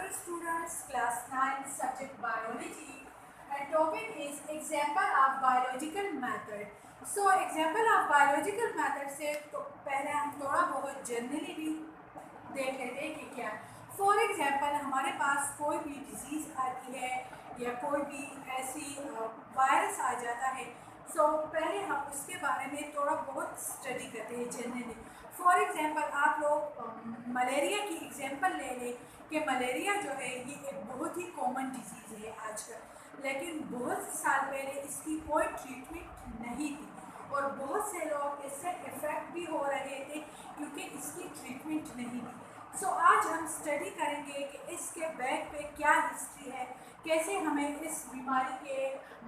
Dear students, class 9, subject biology, and topic is example of biological method. So example of biological method से तो पहले हम थोड़ा बहुत जनरली भी देख लेते हैं कि क्या फॉर एग्जाम्पल हमारे पास कोई भी डिजीज़ आती है या कोई भी ऐसी वायरस आ जाता है। सो पहले हम उसके बारे में थोड़ा बहुत स्टडी करते हैं जनरली। फॉर एग्जांपल आप लोग मलेरिया की एग्जांपल ले लें कि मलेरिया जो है ये एक बहुत ही कॉमन डिजीज़ है आजकल, लेकिन बहुत साल पहले इसकी कोई ट्रीटमेंट नहीं थी और बहुत से लोग इससे इफ़ेक्ट भी हो रहे थे क्योंकि इसकी ट्रीटमेंट नहीं थी। सो आज हम स्टडी करेंगे कि इसके बैक पे क्या हिस्ट्री है, कैसे हमें इस बीमारी के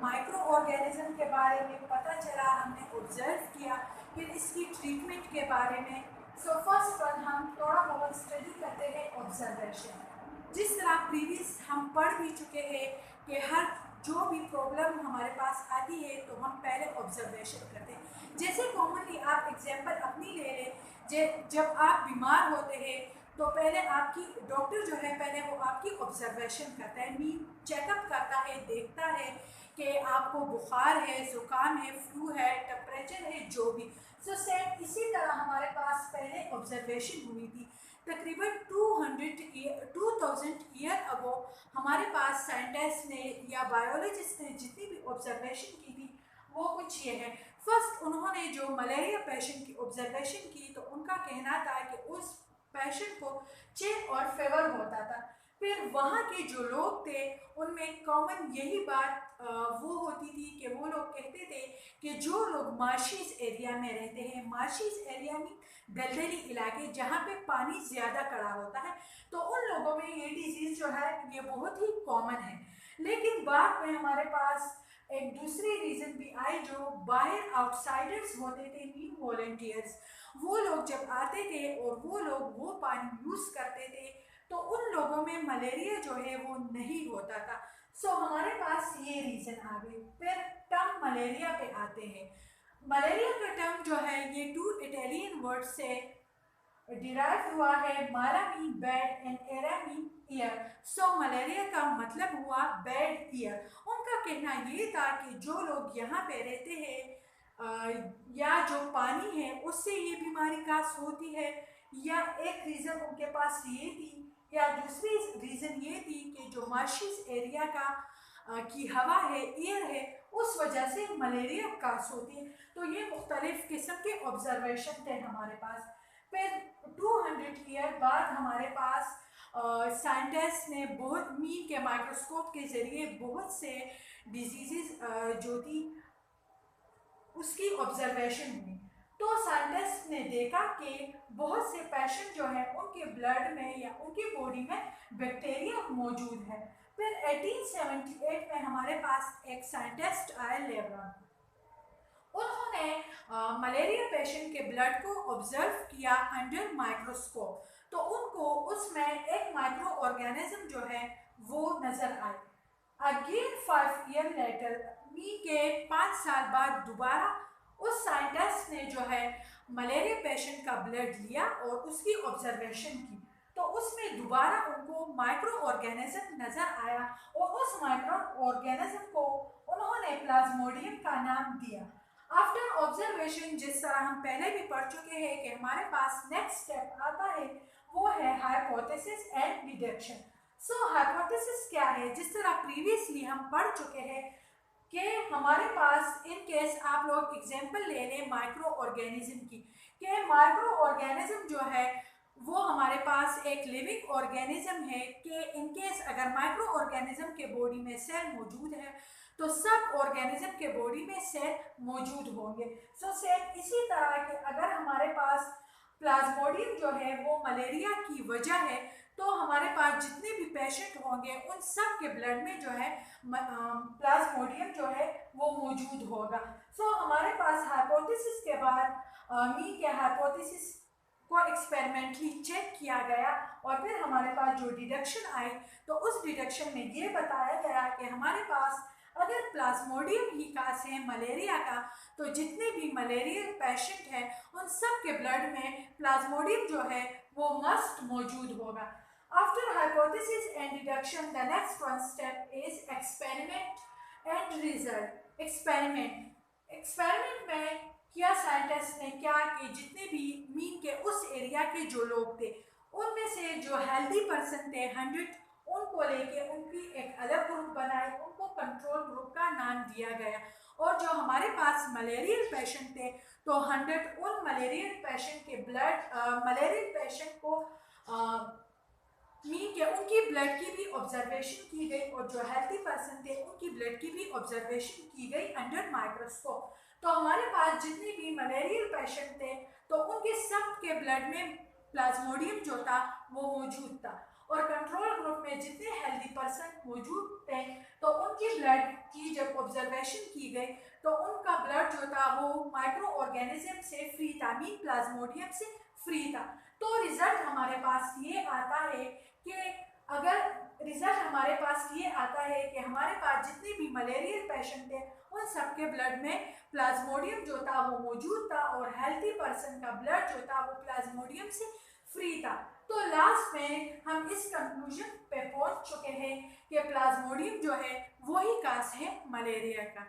माइक्रो ऑर्गेनिज्म के बारे में पता चला, हमने ऑब्जर्व किया, फिर इसकी ट्रीटमेंट के बारे में। सो फर्स्ट वन हम थोड़ा बहुत स्टडी करते हैं ऑब्जर्वेशन। जिस तरह प्रीवियस हम पढ़ भी चुके हैं कि हर जो भी प्रॉब्लम हमारे पास आती है तो हम पहले ऑब्जर्वेशन करते हैं। जैसे कॉमनली आप एग्जांपल अपनी ले लें, जब आप बीमार होते हैं तो पहले आपकी डॉक्टर जो है पहले वो आपकी ऑब्जर्वेशन करता है, मीन चेकअप करता है, देखता है कि आपको बुखार है, ज़ुकाम है, फ्लू है, टेम्परेचर है, जो भी। सो सेम इसी तरह हमारे पास पहले ऑब्जर्वेशन हुई थी। तकरीबन 2000 ईयर अगो हमारे पास साइंटिस्ट ने या बायोलॉजिस्ट ने जितनी भी ऑब्जर्वेशन की थी वो कुछ ये है। फर्स्ट उन्होंने जो मलेरिया पेशेंट की ऑब्जर्वेशन की तो उनका कहना था कि उस पेशेंट को चिल और फीवर होता था। फिर वहाँ के जो लोग थे उनमें कॉमन यही बात वो होती थी कि वो लोग कहते थे कि जो लोग मार्शीज एरिया में रहते हैं, मार्शीज एरिया में दलदली इलाके जहाँ पे पानी ज़्यादा खड़ा होता है, तो उन लोगों में ये डिजीज़ जो है ये बहुत ही कॉमन है। लेकिन बाद में हमारे पास एक दूसरी रीज़न भी आई, जो बाहर आउटसाइडर्स होते थे, मीन वॉलंटियर्स, वो लोग जब आते थे और वो लोग वो पानी यूज़ करते थे तो उन लोगों में मलेरिया जो है वो नहीं होता था। सो हमारे पास ये रीज़न आ गए। फिर टर्म मलेरिया पे आते हैं। मलेरिया का टर्म जो है ये 2 इटालियन वर्ड से डिराइव हुआ है। Mala mean bad and aria mean air. So malaria का मतलब हुआ बैड ईयर। उनका कहना ये था कि जो लोग यहाँ पे रहते हैं या जो पानी है उससे ये बीमारी कास होती है, या एक रीज़न उनके पास ये थी, या दूसरी रीज़न ये थी कि जो मार्शिस एरिया की हवा है, एयर है, उस वजह से मलेरिया कास होती है। तो ये मुख्तलिफ किस्म के ऑब्जर्वेशन थे हमारे पास। फिर 200 ईयर बाद हमारे पास साइंटिस्ट ने बहुत मीन के माइक्रोस्कोप के ज़रिए बहुत से डिजीज़ जो थी उसकी ऑब्जर्वेशन हुई। तो साइंटिस्ट ने देखा कि बहुत से पेशेंट जो है उनके ब्लड में या उनकी बॉडी में बैक्टीरिया मौजूद है। फिर 1878 में हमारे पास एक साइंटिस्ट आए, लेब्रॉन। उन्होंने मलेरिया पेशेंट के ब्लड को ऑब्जर्व किया अंडर माइक्रोस्कोप, तो उनको उसमें एक माइक्रो ऑर्गेनिज्म जो है वो नज़र आए। अगेन 5 ईयर लेटर, मी के 5 साल बाद दोबारा उस साइंटिस्ट ने जो है मलेरिया पेशेंट का ब्लड लिया और उसकी ऑब्जर्वेशन की, तो उसमें दोबारा उनको माइक्रो ऑर्गेनिज्म नज़र आया और उस माइक्रो ऑर्गेनिज्म को उन्होंने प्लाज्मोडियम का नाम दिया। आफ्टर ऑब्जर्वेशन, जिस तरह हम पहले भी पढ़ चुके हैं कि हमारे पास नेक्स्ट स्टेप आता है वो है hypothesis and deduction. So hypothesis क्या है? जिस तरह प्रीवियसली हम पढ़ चुके हैं कि हमारे पास इन केस आप लोग एग्जांपल ले लें माइक्रो ऑर्गेनिज्म की, कि माइक्रो ऑर्गेनिज्म जो है वो हमारे पास एक लिविंग ऑर्गेनिज्म है कि इन केस अगर माइक्रो ऑर्गेनिज्म के बॉडी में सेल मौजूद है तो सब ऑर्गेनिज्म के बॉडी में सेल मौजूद होंगे। सो सेम इसी तरह के अगर हमारे पास प्लाज्मोडियम जो है वो मलेरिया की वजह है तो हमारे पास जितने भी पेशेंट होंगे उन सब के ब्लड में जो है प्लाज्मोडियम जो है वो मौजूद होगा। सो हमारे पास हाइपोथेसिस के बाद मी के हाइपोथेसिस को एक्सपेरिमेंटली चेक किया गया और फिर हमारे पास जो डिडक्शन आई तो उस डिडक्शन में ये बताया गया कि हमारे पास अगर प्लाज्मोडियम ही कास है मलेरिया का तो जितने भी मलेरियल पेशेंट हैं उन सब के ब्लड में प्लाज्मोडियम जो है वो मस्ट मौजूद होगा। After hypothesis and deduction, the next one step is experiment and result. Experiment में किया साइंटिस्ट ने क्या कि जितने भी मीन के उस एरिया के जो लोग थे उनमें से जो हेल्दी पर्सन थे 100, उनको लेके उनकी एक अलग ग्रुप बनाए, उनको कंट्रोल ग्रुप का नाम दिया गया। और जो हमारे पास मलेरियल पेशेंट थे तो 100 उन मलेरियल पेशेंट के मलेरियल पेशेंट को मीन के उनकी ब्लड की भी ऑब्जर्वेशन की गई और जो हेल्थी पर्सन थे उनकी ब्लड की भी ऑब्जर्वेशन की गई अंडर माइक्रोस्कोप। तो हमारे पास जितने भी मलेरियल पेशेंट थे तो उनके सब के ब्लड में प्लाज्मोडियम जो था वो मौजूद था। और कंट्रोल ग्रुप में जितने हेल्दी पर्सन मौजूद थे तो उनकी ब्लड की जब ऑब्जर्वेशन की गई तो उनका ब्लड जो था वो माइक्रो ऑर्गेनिज्म से फ्री था, मीन प्लाज्मोडियम से फ्री था। तो रिजल्ट हमारे पास ये आता है कि हमारे पास जितने भी मलेरियल पेशेंट थे उन सबके ब्लड में प्लाज्मोडियम जो था वो मौजूद था और हेल्थी पर्सन का ब्लड जो था वो प्लाज्मोडियम से फ्री था। तो लास्ट में हम इस कंक्लूजन पे पहुंच चुके हैं कि प्लाज्मोडियम जो है वही काज है मलेरिया का।